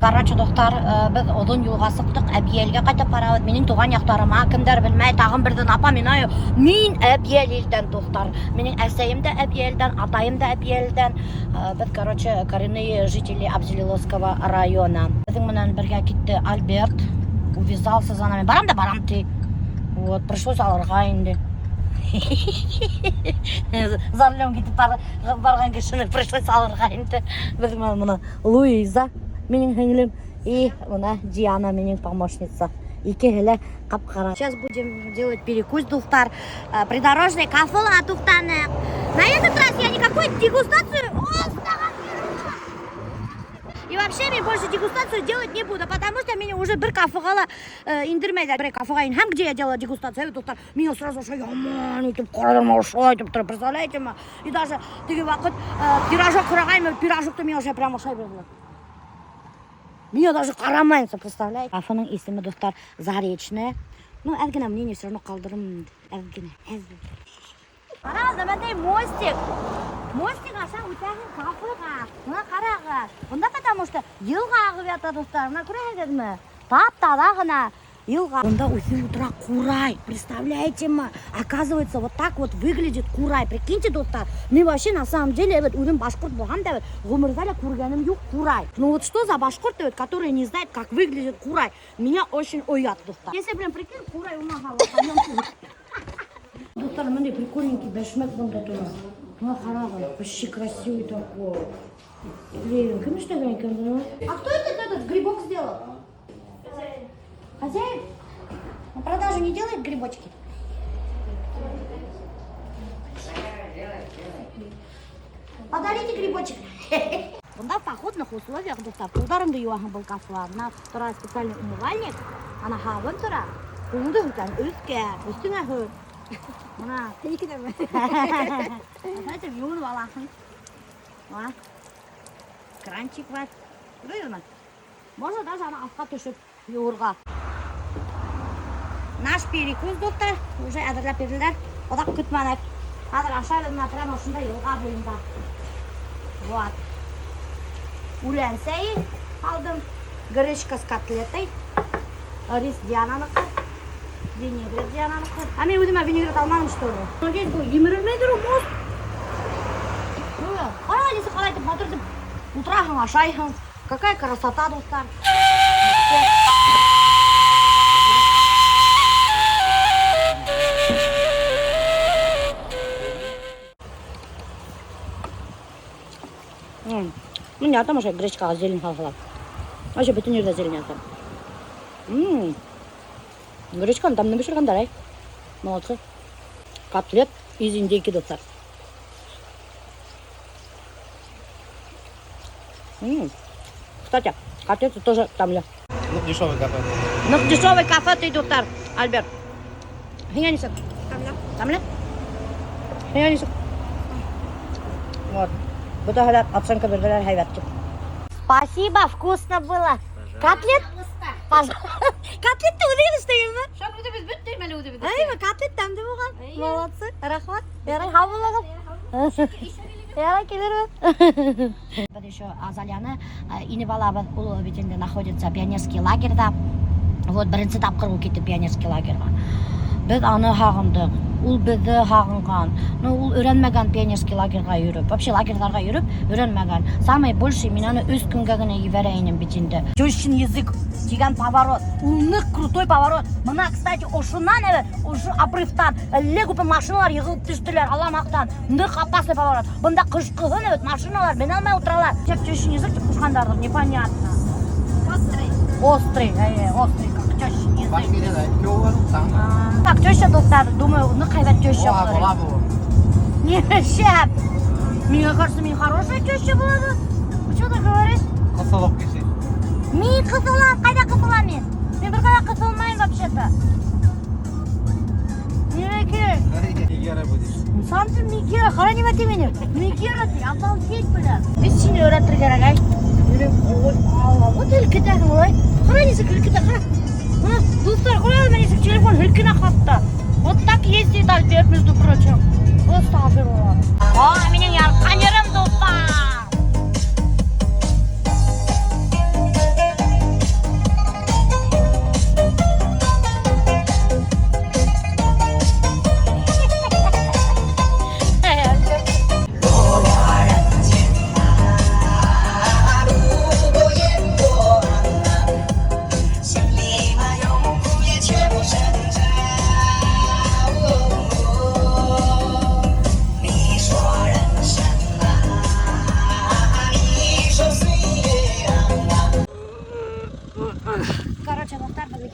Короче, достар, біз ұзын юлға сықтық, әбиелге қайта парауыд. Менің туған яқтарыма кімдер білмей, тағын бірден апа мен айы. Мен әбиел елден, достар. Менің әсейім де әбиелден, атайым да әбиелден. Біз, короче, коренные жители Абзелиловского района. Біздің мұнан бірге кетті Альберт. Увязался за нами. Барам да барам ты. Вот, пришлось алырға енді. Зарлем кетіп барған кешіні пришлось алырға енді. Біз мұна Луиза. Менің хеңілім и мына Диана, менің помощница. Икелі қап-қара. Сейчас будем делать перекус, тухтар. Придорожный кафе, тухтаны. На этот раз я никакой дегустацию... И вообще я больше дегустацию делать не буду, потому что меня уже бір кафеға индірмейді. Бір кафеға инхам, где я делала дегустацию, тухтар. Меня сразу шайаман, етіп, қарадырма ұшай, етіп, представляете ма? И даже теге вақыт пирожок құрағайын, пирожокты мен уже прямо шай берділер. Меня даже қарамайынса, представляете? Кафенің есімі, достар, Заречная. Ну, әдгіне мнение все равно қалдырым. Әдгіне. Қарағыз, әмәдей мостик. Мостик ашан өтәген кафеға. Мұна қарағы. Бұнда потому что елға ағып ята, достар. Мұна көрәйдеді ме? Тап-талағына. Илга. Онда уйти утра курай. Представляете ма? Оказывается, вот так вот выглядит курай. Прикиньте, достар. Мне вообще на самом деле өзім башқұрт болған да ғұмырзалі көргенім жоқ курай. Ну вот что за башқұрт, который не знает, как выглядит курай. Меня очень оят, достар. Если прям прикинь, курай умагал. Достар, мне прикольненький бешмек бұнда тұра. Ну, харага, почти красивый такой. Блин, кем что говорит? А кто этот грибок сделал? Хозяин? На продажу не делает грибочки? Подарите грибочек. Бунда в походных условиях, достар, ударом да юахан был кафла. Она вторая специальный умывальник. Она хавын тура. Улды хутан өске, үстіңе хут. Мына, тейкі де ме? Знаете, юын валахын. Кранчик бар. Көрейді. Можно даже ана алқа төшіп юырға. Наш перекус, доктор, уже әдірләп берділер. Одақ күтмәнек. Қазір ашайдығына прямо ұшында елға бойында. Вот. Уленсей алдым. Гречка с котлетой. Рис Диананықы. Винегрет Диананықы. А мен өдіме винегрет алмадым, что ли? Здесь бұл емірілмейдір мост. Қара несі қалайтып батырдып. Утрахың, ашайхың. Какая красота, достар. Ну, не атам уже гречка, зелень халхала. Вообще бүтін жерде зелень атам. Гречканы там не пішіргендар, ай. Молодцы. Котлет из индейки, достар. Кстати, котлеты тоже там ли. Ну, дешевый кафе. Ну, дешевый кафе ты, доктор Альберт. Хинянисок. Там ли? Хинянисок. Вот. Буду говорят, оценка берділер хайватки. Спасибо, вкусно было. Котлет? Пожалуйста. Котлет ты удайды, что ема? Шам өдебіз бүтті, мәлі өдебіз. Айма, котлет там да болған. Молодцы. Рахмат. Ярай, хабылығын. Ярай, келер. Вот еще Азаляны, Инебалаба, Улуовитинде находится пионерский лагерь, да. Вот, бірінші тапқыр кетті пионерский лагерьға. Біз аны хағындық, ол бізді хағынған. Ну, ол өренмеген пионерский лагерьға үйріп. Вообще лагерьдарға үйріп, өренмеген. Самый больший мен аны өз күнгігіне еверейнім бітінде. Тещин язык деген поворот. Улнық крутой поворот. Мына, кстати, ошынан әві, ошы обрывтан, легупы машиналар еғылып түштілер, аламақтан. Нық опасный поворот. Бұнда қышқығын өт, машиналар, мен алмай отыралар. Тещин язык деп құшқандардың, непонятно. Острый. Острый, острый, как тещин язык. Башкирияда кеуір, там. Так, теща, достар, думаю, ну қайбат теща Ола, болады. бұл. Не, шап. Мне кажется, мне хорошая теща была. Вы что ты говоришь? Қысылып кеше. Мен қысылам, қайда қысылам мен? Мен бір қайда қысылмайым вообще-то. Не керек. Егері будеш. Сам ты Мегера, қара не бәте мені. Мегера ты, обалдеть, бля. Біз сені өретір керек, ай. Вот ілкітәдің олай. Қара несі ілкіті, қара. Достар, қара несі телефон ілкіна қатты. Вот так ездит Альберт, между прочим. Просто афер олар. Менің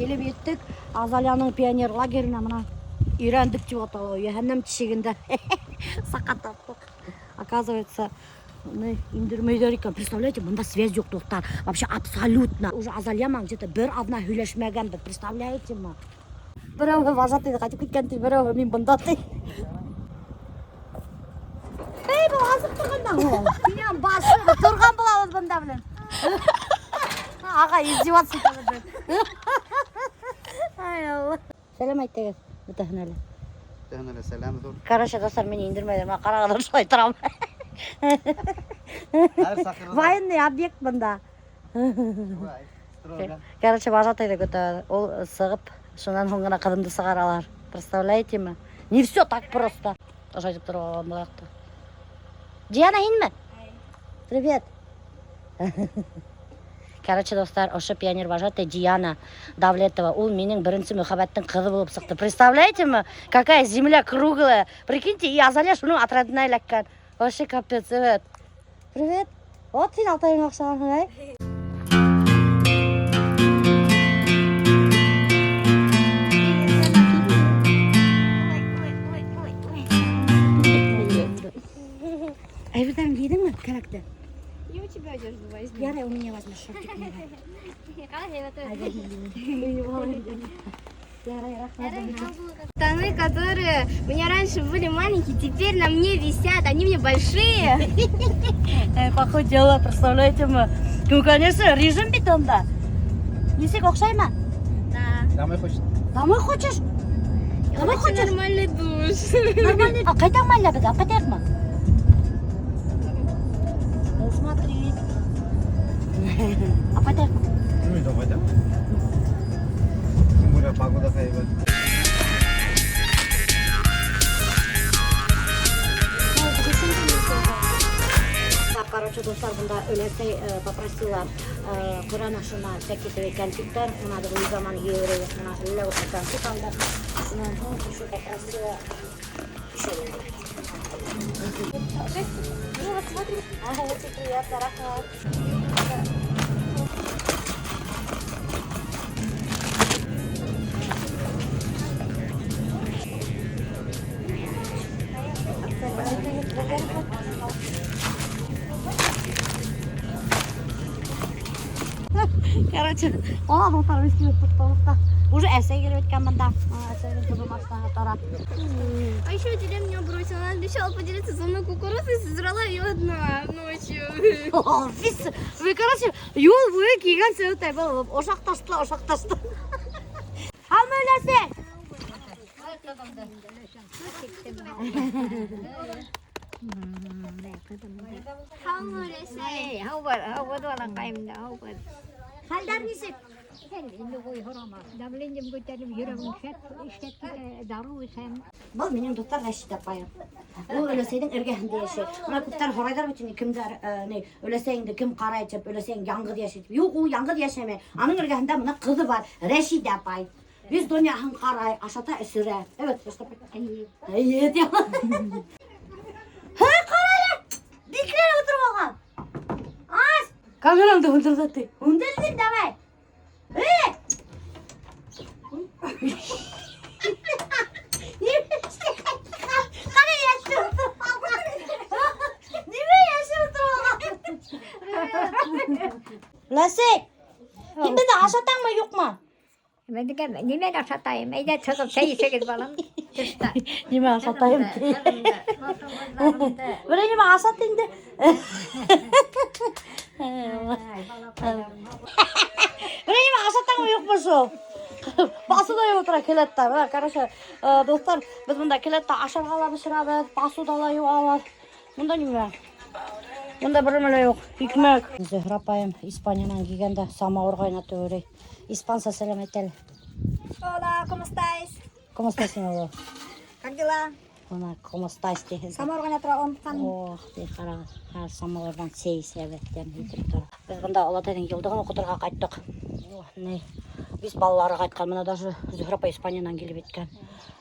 келіп еттік. Азалияның пионер лагеріне мына үйрендік деп аталау. Ехеннем тішігінде сақат таптық. Оказывается, индірмейлер екен. Представляете, мұнда связь жоқ достар. Вообще абсолютно. Уже Азалиямен где-то бір авна хүйлешмеген. Представляете ма? Біреуі вожатыйды қайтып кеткен тей, біреуі мен бұнда тей. Ей, бұл азып тұрғанда ол. Мен басы тұрған болауыз бұнда білін. Аға, издеваться қалады. Ай, Алла. Сәлем айттығы. Бұтағын әлі. Tehne'le selam dur. Короче, достар, мені индірмейдер. Мен қарағадан шылай тұрам. Her sakırı. Военный объект бұнда. Короче, вожатыйды көті. Ол сығып, шынан соңғана қадымды сығаралар. Представляете ма? Не все так просто. Жайтып тұрған бұлақты. Диана, инме? Привет. Короче, достар, ошы пионер вожатый Диана Давлетова. Ол менің бірінші мұхаббаттың қызы болып шықты. Представляете ма? Какая земля круглая. Прикиньте, и Азалия шуның отрядына іләккен. Вообще капец, evet. Привет. Вот сен алтайың ақшағын, ай? Ай, вы там видим, как-то? Я у тебя одежду возьму. Яра, у меня возьмешь шортик. Штаны, которые у меня раньше были маленькие, теперь на мне висят, они мне большие. Похудела, представляете мы? Ну, конечно, режим бетонда. Несек оқшайма? Да. Домой хочет. Домой хочешь? Домой Хочу хочешь? нормальный душ. Нормальный. А қайта майлы біз, апатер ма? Смотри. Апатер ма? Ну и домой, да? Тем более погода хайва. Короче, достар, бұнда өлесей попросила Құран ашына всякие конфеттер. Мына да бұл заман евреев, мына өлі осы конфет алды. Мына еще попросила еще вот смотри. Ага, очень приятно, рахмат. Короче, ona dostlar biz gibi tuttuğumuzda. Уже эссе келіп өткен мұнда. Эссенің көбі машинаға тарап. А еще дедя меня бросила, она обещала поделиться со мной кукурузой, сожрала ее одна ночью. Вы, короче, yol boyu kiyген söğütay болып, ошақташты. Алма өлесі! Халдар несіп? Давлением көтеріп жүрегім іштетті дару сәм. Бұл менің достар Рәшид апайым. Ол өлесейдің іргесінде яшайды. Мына көптер хорайдар өтіне кімдер өлесейіңді кім қарайды деп, өлесейің яңғыд яшайды. Жоқ, ол яңғыд яшаме. Аның іргесінде мына қызы бар, Рәшид апай. Біз дүнияғын қарай, ашата үсірі. Evet, Рәшид апай. Evet, ya. Hıy, қарайлы! Бекірер отырып алған. Аз! Камерамды ұндырдатты. Ұндырдың, давай. Эй! Ләсек, сен бізді ашатаң ба, жоқ ма? Немен ашатайым, әйде шығып шай ішегіз балам. Неме ашатайым? Бір неме ашатыңды? Бір неме ашатаң ба, жоқ па сол? Басудай отыра келетті. Короче, достар, біз мұнда келетті ашарғала бішірабыз, басудалай алады. Мұнда неме? Мұнда бір мүлі жоқ, икмек. Зөһрә апайым Испаниядан келгенде самауыр қайнатып өрей. Испанца сәлем айтелі. Hola, ¿cómo estáis? ¿Cómo estás, señor? Как дела? Ona, ¿cómo estás? Самар ойнатыра онтқан. Ох, қара, самауырдан сейіс әбеттен етіп тұр. Біз бұнда Алатайдың елдігін оқытырға қайттық. Біз балалары қайтқан. Мұна даже Зөһрә апай Испаниядан келіп еткен.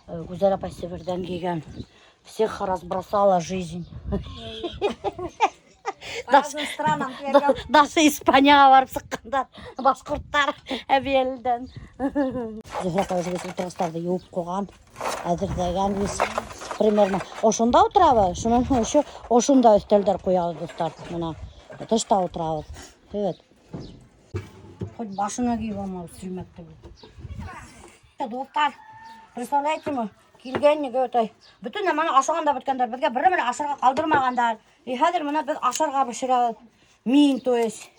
Гүзел апай Сібірден келген. Всех разбросала жизнь. Разным странам. Даже Испанияға барып сыққандар. Башқұрттар әбелден. Зухра қойшы отырғыстарды еуіп қоған. Әзірдеген біз примерно ошында отырабы. Шынан еще ошында өстелдер қояғыз достар. Мына тышта отырабыз. Evet. Хоть башына киіп алмау сүрмекті бұл. Достар, представляете ме? Келгеннеге өтөй. Бүтін мана ашырғанда біткендер. Бізге бірі ашырға қалдырмағандар. Хәзір мына біз ашырға пішірі мин, то есть.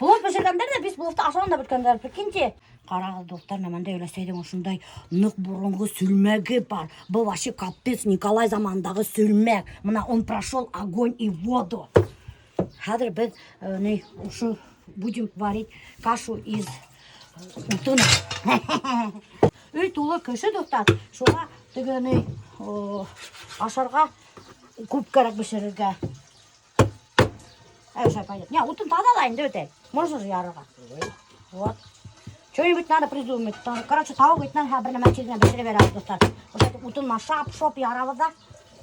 Бұлық пішіргендер де біз бұлықты ашырғанда біткендер. Прикиньте. Қарағыз достар, маманда өлесейдің ұшындай нық бұрынғы сүлмегі бар. Бұл вообще капец Николай замандағы сүлмек. Мына он прошел огонь и воду. Хәзір біз ушу будем варить кашу из утына. Үй тулы кіші достар. Шуға түгіні ашарға көп керек пішірге. Әй, шай пойдет. Не, утын тазалайын да өте. Можно же ярыға. Вот. Что-нибудь надо придумать. Короче, тауық етінен бір нәмәчегіне бішіре береді достар. Утынма шап-шоп ярабы да.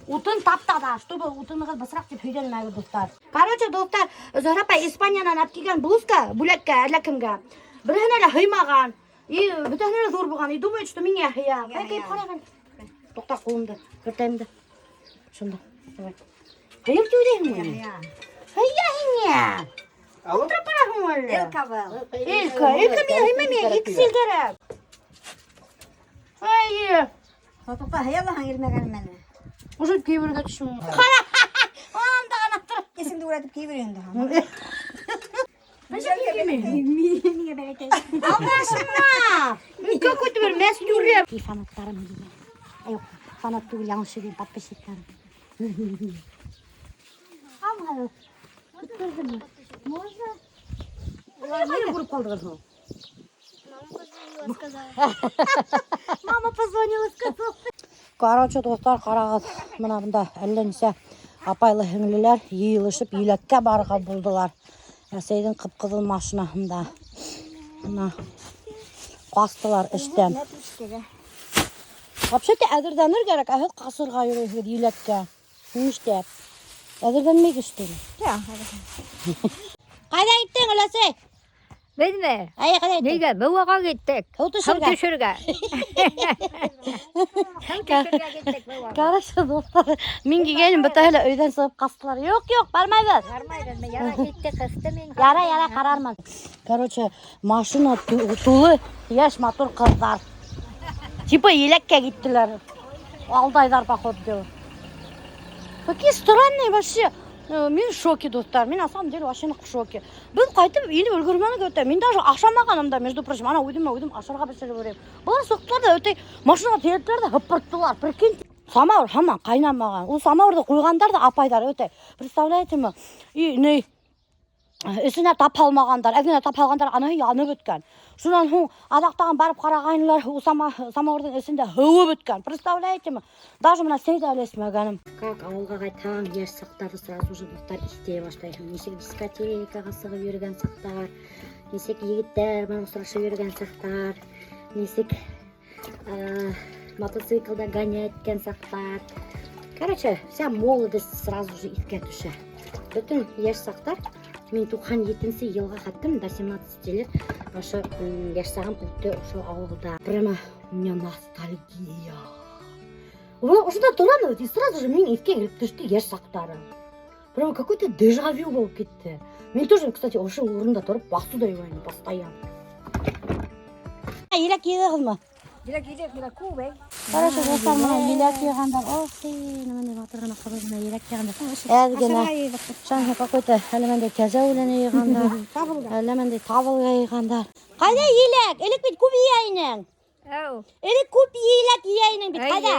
Утын таптада, чтобы утынығыз бысырақ деп үйденмәгі достар. Короче, достар, Зохрапа Испаниядан әпкеген блузка, бүлекке, әрләкімге. Бірігін әлі хыймаған. Бүтін әлі зор болған. И думает, что меня хыя. Қайып қараған. Тоқта қолымды, кіртайымды. Шында. Қайып деудейім мұны? Хыя хине. Утра парағым әлі. Элка был. Элка мен хыймаме, иксел керек. Ай, Тоқта хыялахан елмеген мені. уже кейбірге түшім. Қара, анамда ғана тұр. Есіңді ұратып кейбіріңді. Миге береке. Алғашыма. Какой-то бір мәстүрі. И фанаттарым деймін. Ай, фанат түгіл яңыз шеген подписчиктарым. Алға. Көрді ме? Можно? Қайда көріп қалдығыз ол? Мама позвонила, сказала. Короче, достар, қарағыз, мына бұнда әлленсе апайлы хіңлілер ейілішіп, елекке барға бұлдылар. Әсейдің қып-қызыл машинасында. Мына қастылар іштен. Вообще-то әдірденір керек, әхіт қасырға үйрейді елекке. Үштеп. Әдірденмек іштен. Қайда кеттің, Өләсей? Biz mi? Ay, қайда кеттің? Неге? Бұғаға кеттік. Хау түшірге. Хау түшірге. Хау түшірге кеттік бұғаға. Короче, достар, мен келгенім бұта әлі өйден шығып қастылар. Жоқ, бармайбыз. Бармайбыз. Яра кетті қысты мен. Яра, қарармын. Короче, машина тулы, еш мотор қыздар. Типа елекке кеттілер. Алдайдар, походу, деп. Какие странные вообще. Мен в шоке, достар. Мен на самом деле вообще в шоке. Біз қайтып елі үлгірмені өте. Мен даже ақшамағанымда, между прочим, ана өйдім, ашарға біршері көрем. Бұлар соқтылар да өте машинаға тиеттілер де ғыппырттылар. Прикиньте. Самауыр, хаман қайнамаған. Ол самауырды қойғандар да апайдар өте. Представляете ме? И үсіне тапалмағандар, әгіне тапалғандар анағы янып өткен. Шунан адақтаған барып қарағайнылар самауырдың үсінде хауып өткен. Представляете ме? Даже мына сейді әлесмәгенім. Как ауылға қайтқан еш сақтарды сразу же достар істей баштайын. Несек дискотекаға сығып жүрген сақтар, несек егіттер мана сұрашы жүрген сақтар, несек мотоциклда гонять еткен сақтар. Короче, вся молодость сразу же итке түші. Бүтін еш сақтар. Мен туған 7-сі елға қаттым, до 17 лет. Ошы яшсағым үтті ошы ауылда. Прямо у меня ностальгия. Ошында тұраны, и сразу же мен итке келіп түшті еш сақтары. Прямо какой-то дежавю болып кетті. Мен тоже, кстати, ошы орында тұрып бақсуда евайын, постоянно. Елек еді қызма? Елек, ку бей. Короче, достар, мына елек егендар. Міне батырғана қабызына елек егендар. Әдгені, шанға какой-то әлемендей кәзі өлені егендар. Әлемендей табылға егендар. Қайда елек? Елек бет көп ейінің? Елек көп елек ейінің бет, қайда?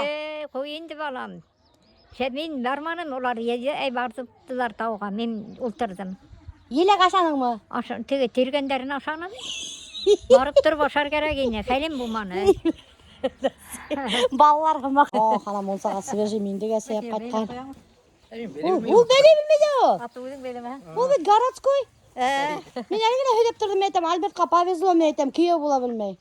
Қой енді балам. Мен барманым, олар бартыптылар тауға, мен ұлтырдым. Елек ашаның мұ? Теге тергендерін ашаным. Барып тұрып ашар керек ені, қайлем бұманы. Балалар қымақ. Қанам олсаға свежий мендеге сәйіп қайтқан. Ол бәле білмейді о? Атуының белі Ол бет городской. Мен әлгіне өйдеп тұрдым әйтем, Альбертқа повезло ме әйтем, күйеу бола білмей.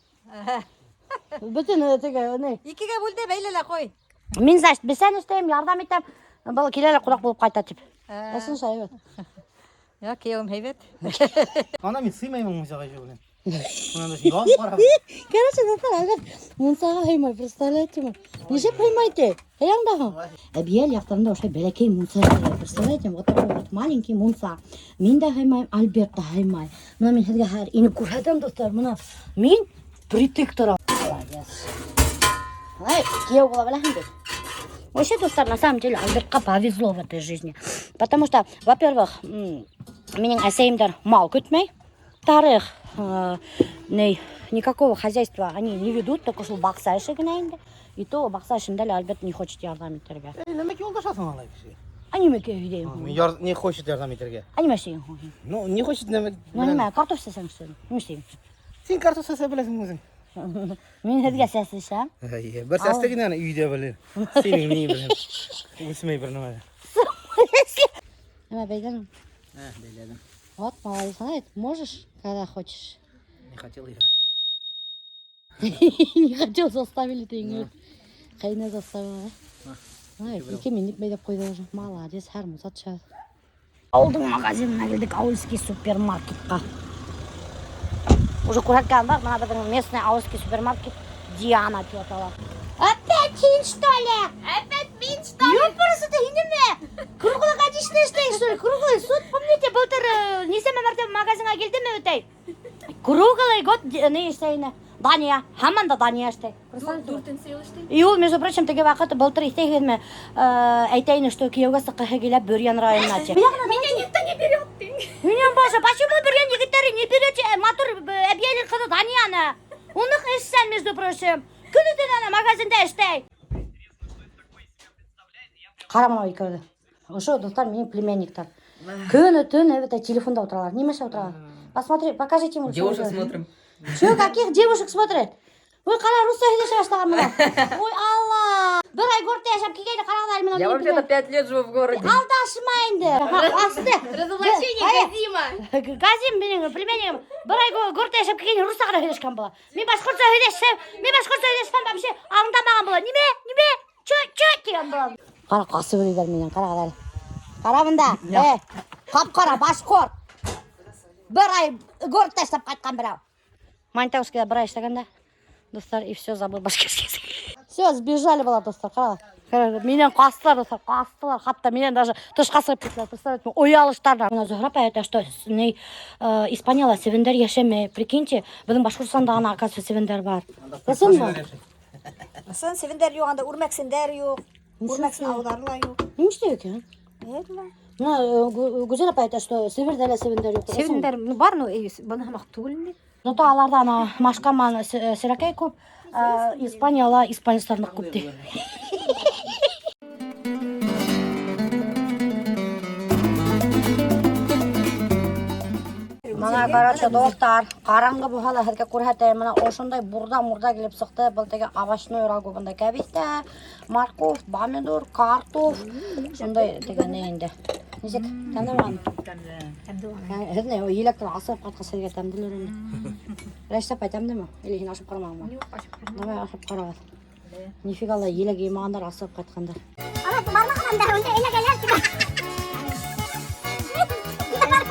Бүтін өтіге, өне. Икіге бөлде бәйлелі қой. Мен, значит, бесен істейім, ярдам етем, бұл келелі құрақ болып қайта теп. Nasılsın evet. Ya kıyım heybet. Ana мен сыймаймын мусаға жүгінен. Мынандай yoğun para. Короче, достар, мунсаға хаймай, представляете ма? Неше хаймайды? Аяңдағы. Әбиел яқтарында ошай бәлекей мунса бар, представляете ма? Вот такой вот маленький мунса. Мен де хаймайм, Альберт та хаймай. Мына мен хәзер һәр инеп күрһәтәм, достар, мына мен притык торам. Молодец. Ай, кияу була беләһең бит. Вообще, достар, на самом деле, Альбертка повезло в этой жизни. Потому что, во-первых, менің әсейімдер мал күтмей. Вторых, никакого хозяйства они не ведут, только что бақса ішігіне енді. И то бақса ішінде Альберт не хочет ярдам етерге. Неме жолдашасың алай кіші? Анимеке үйдеймін. Не хочет ярдам етерге? Аниме істейін. Ну, не хочет неме... Ну, неме, картоп істесең істейін. Не істейін? Сен картоп сәсе білесің өзің. Мен һеҙгә сәсішәм. Бір сәстеген ана үйде білем. Сенің не білем. Өсімей бір нөмәді. Неме, бәйдәнім? Бәйледім. Вот, молодец, знаешь, можешь, когда хочешь. Не хотел я. Не хотел, заставили ты, говорит. Хайна заставила, да? Ай, екеменік бәйдеп қойды уже. Молодец, һәр мұсат шығады. Ауылдың магазинына келдік, ауылский супермаркетқа. Уже көрсеткен бар, мына біздің местный ауылский супермаркет Диана деп аталады. Опять сен, что ли? Опять мен, что ли? Ёпырсы ты, индеме? Круглый годичный штейк, что ли? Круглый суд, помните, былтыр несеме мәртебе магазинға келдіме өтей? Круглый год не істейіні. Дания, хаман да Дания штейк. Дуртын сейлішті? И ол, между прочим, теге вақыт былтыр істейгенме әйтейіні, что күйеуге сыққы келіп Бөриян районына че. Меня никто не берет, ты. Менен баша, почему Бөриян егеттері не берете матур әбиелер қызы Данияны? Оның ішсен, между прочим. Күні-түн ана магазинда іштей. Қарамын ой көрді. Ошо достар менің племянниктар. Күні-түн әбіті телефонда отыралар. Немеше отыралар? Посмотри, покажите ему. Девушек смотрим. Что, каких девушек смотрят? Ой, қара руссо хедеше баштаған мына. Ой, Алла. Бір ай гордта яшап келгенде қарағдар мен. Я вообще-то 5 лет живу в городе. Алдашма енді. Асты. Разоблачение Газима. Газим менің племяннигім. Бір ай гордта яшап келгенде руссағына хедешкен бола. Мен башқұртша хедешсем вообще аңдамаған бола. Неме? Чө деген бола. Қара қасы көрейдер менен, қарағдар. Қара бұнда. Қап-қара башқұрт. Бір ай гордта яшап қайтқан бірау. Монтаускіде бір ай іштегенде. Достар, и все, забыл башкирский язык. Все, сбежали была, достар, қарағдар. Менен қастылар, достар, қастылар. Хатта менен даже тышқасы кетілер, представляете, оялыштарда. Мына Зухрап айтты, что Испанияда севендер яшеме. Прикиньте, біздің Башқұртстанда ана, оказывается, севендер бар. Расың ба? Сын севендер yok, anda urmeksindер yok. Urmeksin аударла yok. Не істеу екен? Мына Гүзел апай айтты, что северде севендер yok. Севендер бар, но бұны хамақ түгілінде. Зато аларда ана машкаман сиракей көп, Испанияла испанецтарны көп де. Мана, короче, достар, қараңғы бұхала хәзге күрһәтәйем. Мына ошондай бурда-мурда келіп сықты. Бұл теге овощной рагу бұнда кәбисте, морковь, помидор, картоф. Шондай теге не енді. Несек, тәмді маған? Тәмді. Електен асырып қатқа сәлге тәмділер енді. Рәштап тәмді ма? Или хин ашып қармаған ма? Давай ашып қарағыз. Нифигала елек емағандар асырып қатқандар. Ана барлық адамдар онда елегелер тігі. Bunlar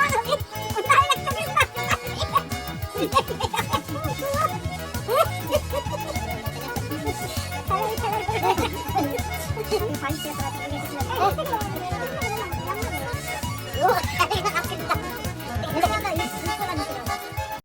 elek çok